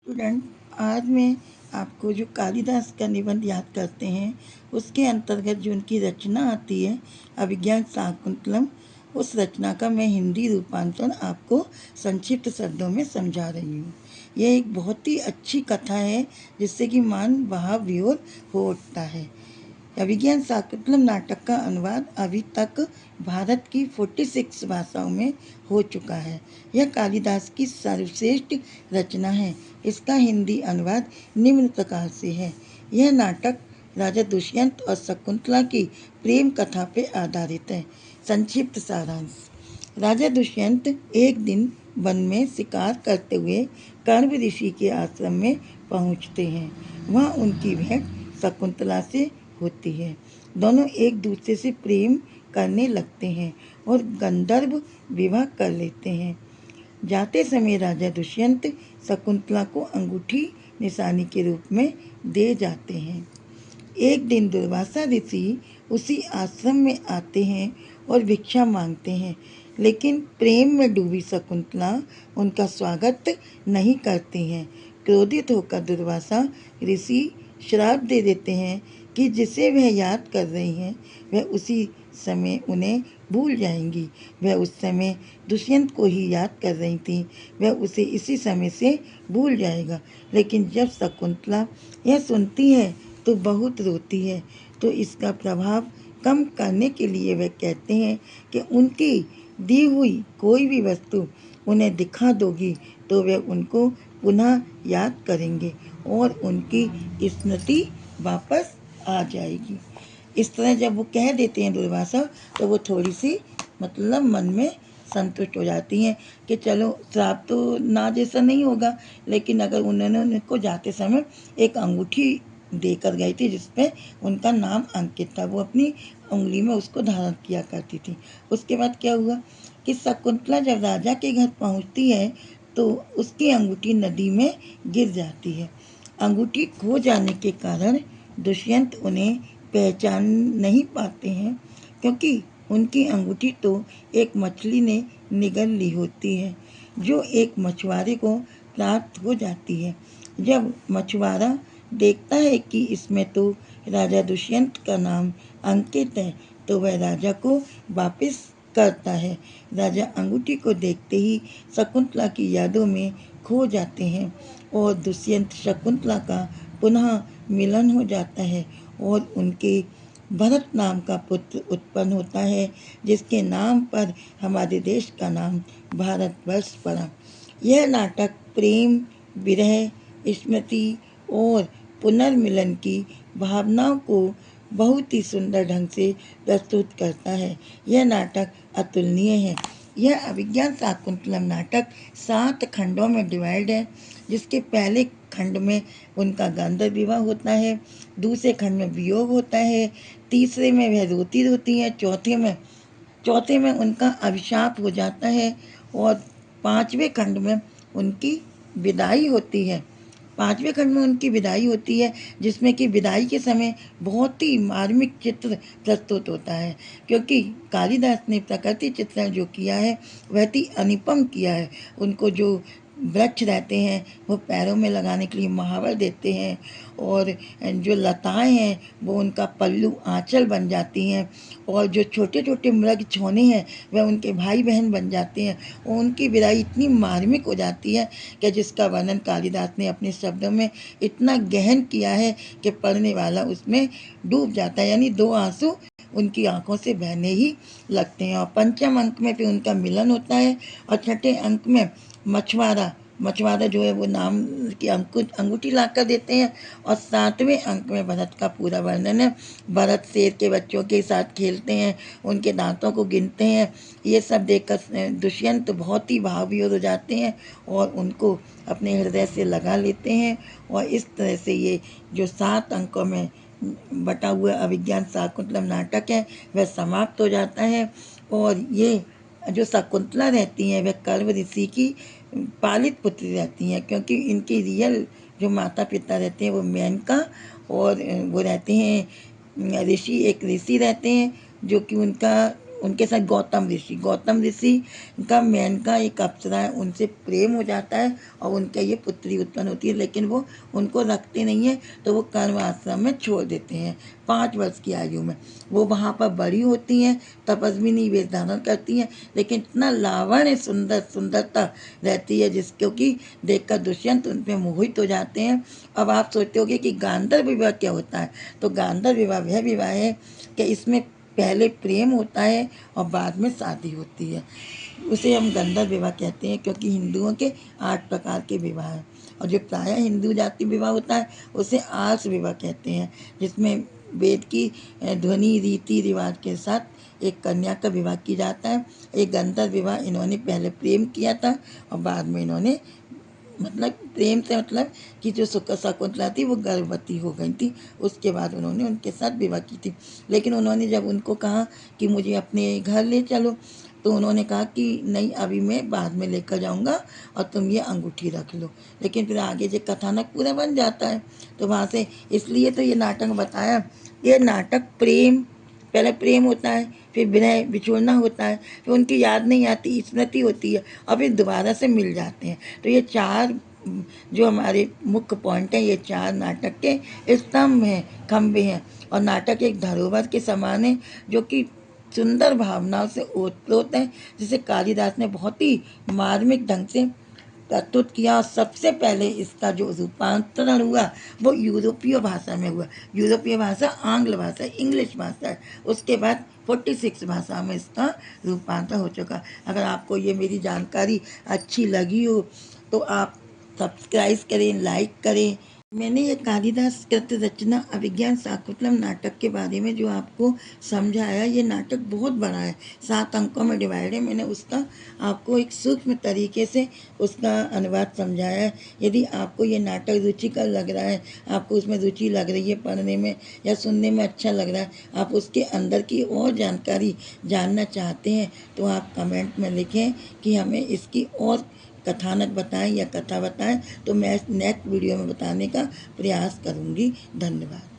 Student, आज मैं आपको जो कालिदास का निबंध याद करते हैं उसके अंतर्गत जो उनकी रचना आती है अभिज्ञान शाकुंतलम, उस रचना का मैं हिंदी रूपांतरण आपको संक्षिप्त शब्दों में समझा रही हूँ। यह एक बहुत ही अच्छी कथा है जिससे कि मान भाव विभोर हो उठता है। अभिज्ञान शाकुंतलम नाटक का अनुवाद अभी तक भारत की 46 भाषाओं में हो चुका है। यह कालिदास की सर्वश्रेष्ठ रचना है। इसका हिंदी अनुवाद निम्न प्रकार से है। यह नाटक राजा दुष्यंत और शकुंतला की प्रेम कथा पर आधारित है। संक्षिप्त सारांश। राजा दुष्यंत एक दिन वन में शिकार करते हुए कण्व ऋषि के आश्रम में पहुंचते हैं। वहाँ उनकी भेंट शकुंतला से होती है। दोनों एक दूसरे से प्रेम करने लगते हैं और गंधर्व विवाह कर लेते हैं। जाते समय राजा दुष्यंत शकुंतला को अंगूठी निशानी के रूप में दे जाते हैं। एक दिन दुर्वासा ऋषि उसी आश्रम में आते हैं और भिक्षा मांगते हैं, लेकिन प्रेम में डूबी शकुंतला उनका स्वागत नहीं करती हैं। क्रोधित होकर दुर्वासा ऋषि श्राप दे देते हैं कि जिसे वह याद कर रही हैं वह उसी समय उन्हें भूल जाएंगी। वह उस समय दुष्यंत को ही याद कर रही थी, वह उसे इसी समय से भूल जाएगा। लेकिन जब शकुंतला यह सुनती है तो बहुत रोती है। तो इसका प्रभाव कम करने के लिए वह कहते हैं कि उनकी दी हुई कोई भी वस्तु उन्हें दिखा दोगी तो वे उनको पुनः याद करेंगे और उनकी स्मृति वापस आ जाएगी। इस तरह जब वो कह देते हैं दुर्वासा तो वो थोड़ी सी मतलब मन में संतुष्ट हो जाती हैं कि चलो श्राप तो ना जैसा नहीं होगा, लेकिन अगर उन्होंने उनको जाते समय एक अंगूठी देकर गई थी जिसपे उनका नाम अंकित था, वो अपनी उंगली में उसको धारण किया करती थी। उसके बाद क्या हुआ कि शकुंतला जब राजा के घर पहुंचती है तो उसकी अंगूठी नदी में गिर जाती है। अंगूठी खो जाने के कारण दुष्यंत उन्हें पहचान नहीं पाते हैं, क्योंकि उनकी अंगूठी तो एक मछली ने निगल ली होती है जो एक मछुआरे को प्राप्त हो जाती है। जब मछुआरा देखता है कि इसमें तो राजा दुष्यंत का नाम अंकित है तो वह राजा को वापस करता है। राजा अंगूठी को देखते ही शकुंतला की यादों में खो जाते हैं और दुष्यंत शकुंतला का पुनः मिलन हो जाता है और उनके भरत नाम का पुत्र उत्पन्न होता है, जिसके नाम पर हमारे देश का नाम भारतवर्ष पड़ा। यह नाटक प्रेम, विरह, स्मृति और पुनर्मिलन की भावनाओं को बहुत ही सुंदर ढंग से प्रस्तुत करता है। यह नाटक अतुलनीय है। यह अभिज्ञान शाकुंतलम नाटक 7 खंडों में डिवाइड है, जिसके पहले खंड में उनका गंधर्व विवाह होता है, दूसरे खंड में वियोग होता है, तीसरे में वह रोती रोती है, चौथे में उनका अभिशाप हो जाता है और पांचवें खंड में उनकी विदाई होती है। पांचवें खंड में उनकी विदाई होती है, जिसमें कि विदाई के समय बहुत ही मार्मिक चित्र प्रस्तुत होता है, क्योंकि कालिदास ने प्रकृति चित्रण जो किया है वह अति अनुपम किया है। उनको जो वृक्ष रहते हैं वो पैरों में लगाने के लिए महावर देते हैं और जो लताएं हैं वो उनका पल्लू आंचल बन जाती हैं और जो छोटे छोटे मृग छोने हैं वह उनके भाई बहन बन जाते हैं और उनकी विदाई इतनी मार्मिक हो जाती है कि जिसका वर्णन कालिदास ने अपने शब्दों में इतना गहन किया है कि पढ़ने वाला उसमें डूब जाता है, यानी 2 आंसू उनकी आंखों से बहने ही लगते हैं। और पंचम अंक में फिर उनका मिलन होता है और छठे अंक में मछुआरा जो है वो नाम की अंगूठी ला कर देते हैं और 7वें अंक में भरत का पूरा वर्णन है। भरत शेर के बच्चों के साथ खेलते हैं, उनके दांतों को गिनते हैं। ये सब देखकर दुष्यंत बहुत ही भाव विभोर हो जाते हैं और उनको अपने हृदय से लगा लेते हैं और इस तरह से ये जो 7 अंकों में बटा हुआ अभिज्ञान शाकुंतलम नाटक है वह समाप्त हो जाता है। और ये जो शकुंतला रहती हैं वह कण्व ऋषि की पालित पुत्री रहती हैं, क्योंकि इनकी रियल जो माता पिता रहते हैं वो मेनका और वो रहते हैं ऋषि, एक ऋषि रहते हैं जो कि उनका उनके साथ गौतम ऋषि का मेनका एक अप्सरा है, उनसे प्रेम हो जाता है और उनके ये पुत्री उत्पन्न होती है, लेकिन वो उनको रखते नहीं है, तो वो कर्म आश्रम में छोड़ देते हैं 5 वर्ष की आयु में। वो वहाँ पर बड़ी होती हैं, तपस्विनी वेश धारण करती हैं, लेकिन इतना लावण्य सुंदरता रहती है जिसको कि देखकर दुष्यंत उन पर मोहित हो जाते हैं। अब आप सोचते होगे कि गांधर्व विवाह क्या होता है, तो गांधर्व विवाह वह विवाह है कि इसमें पहले प्रेम होता है और बाद में शादी होती है। उसे हम गंधर्व विवाह कहते हैं, क्योंकि हिंदुओं के 8 प्रकार के विवाह हैं, और जो प्रायः हिंदू जाति विवाह होता है उसे आर्ष विवाह कहते हैं, जिसमें वेद की ध्वनि रीति रिवाज के साथ एक कन्या का विवाह किया जाता है। एक गंधर्व विवाह इन्होंने पहले प्रेम किया था और बाद में इन्होंने मतलब प्रेम से मतलब कि जो शकुंतला थी वो गर्भवती हो गई थी, उसके बाद उन्होंने उनके साथ विवाह की थी। लेकिन उन्होंने जब उनको कहा कि मुझे अपने घर ले चलो, तो उन्होंने कहा कि नहीं, अभी मैं बाद में लेकर जाऊंगा और तुम ये अंगूठी रख लो। लेकिन फिर आगे जो कथानक पूरा बन जाता है, तो वहाँ से इसलिए तो ये नाटक बताया। ये नाटक प्रेम, पहले प्रेम होता है, फिर विनय बिछुड़ना होता है, फिर उनकी याद नहीं आती, स्मृति होती है, और फिर दोबारा से मिल जाते हैं। तो ये 4 जो हमारे मुख्य पॉइंट हैं, ये 4 नाटक के स्तंभ हैं, खंभे हैं। और नाटक एक धरोहर के समान है जो कि सुंदर भावनाओं से ओतप्रोत है, जिसे कालिदास ने बहुत ही मार्मिक ढंग से प्रस्तुत किया। और सबसे पहले इसका जो रूपांतरण हुआ वो यूरोपीय भाषा में हुआ। यूरोपीय भाषा आंग्ल भाषा, इंग्लिश भाषा है। उसके बाद 46 भाषा में इसका रूपांतर हो चुका। अगर आपको ये मेरी जानकारी अच्छी लगी हो तो आप सब्सक्राइब करें, लाइक करें। मैंने ये कालिदास कृत रचना अभिज्ञान शाकुंतलम नाटक के बारे में जो आपको समझाया, ये नाटक बहुत बड़ा है, 7 अंकों में डिवाइड है। मैंने उसका आपको एक सूक्ष्म तरीके से उसका अनुवाद समझाया है। यदि आपको ये नाटक रुचिकर लग रहा है, आपको उसमें रुचि लग रही है पढ़ने में या सुनने में अच्छा लग रहा है, आप उसके अंदर की और जानकारी जानना चाहते हैं, तो आप कमेंट में लिखें कि हमें इसकी और कथानक बताएं या कथा बताएं, तो मैं नेक्स्ट वीडियो में बताने का प्रयास करूंगी। धन्यवाद।